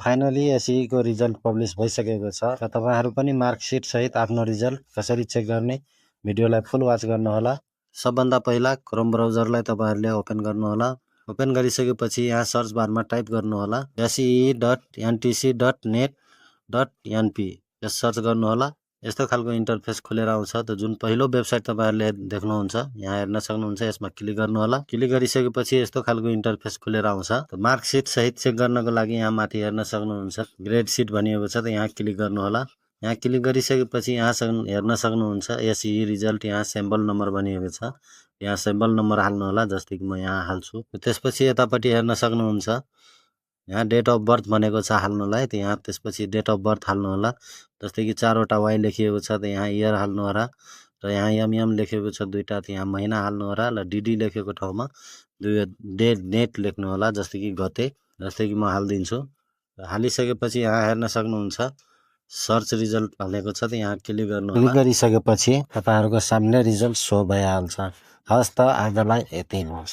Finally एसईको result publish भइसकेको छ र तपाईहरु पनि मार्कसिट सहित आफ्नो रिजल्ट कसरी चेक गर्ने भिडियोलाई फुल वाच गर्नुहोला। सबभन्दा पहिला क्रोम ब्राउजरलाई तपाईहरुले ओपन गर्नुहोला। ओपन गरिसकेपछि यहाँ सर्च बारमा टाइप गर्नुहोला se.ntc.net.np यस सर्च गर्नुहोला। यस्तो खालको इन्टरफेस खुलेर आउँछ। त जुन पहिलो वेबसाइट तपाईहरुले देख्नुहुन्छ यहाँ हेर्न सक्नुहुन्छ। यसमा क्लिक गर्नुहोला। क्लिक गरिसकेपछि यस्तो खालको इन्टरफेस खुलेर आउँछ। त मार्कसिट सहित चेक गर्नको लागि यहाँ माथि हेर्न सक्नुहुन्छ ग्रेड सिट भनिएको छ। त यहाँ क्लिक गर्नुहोला। यहाँ क्लिक गरिसकेपछि यहाँ हेर्न सक्नुहुन्छ एसई रिजल्ट यहाँ स्याम्पल नम्बर भनिएको छ। यहाँ स्याम्पल नम्बर हाल्नु होला जस्तै कि म यहाँ हाल्छु। त्यसपछि यतापट्टि हेर्न सक्नुहुन्छ यहाँ डेट अफ बर्थ भनेको छ हाल्नुलाई। त यहाँ त्यसपछि डेट अफ बर्थ हाल्नु होला। जस्तै कि 4 वटा वाइ लेखिएको छ। त यहाँ इयर हाल्नु होला र यहाँ एमएम लेखेको छ 2टा। त यहाँ महिना हाल्नु होला र डीडी लेखेको ठाउँमा डेट लेख्नु होला जस्तै कि गते। जस्तै कि म हाल्दिन्छु। हालिसकेपछि यहाँ हेर्न सक्नुहुन्छ सर्च रिजल्ट भनेको छ। त यहाँ क्लिक गर्नु होला। क्लिक गरिसकेपछि तपाईहरुको सामने रिजल्ट शो भइहाल्छ। हस् त आजलाई यति नै।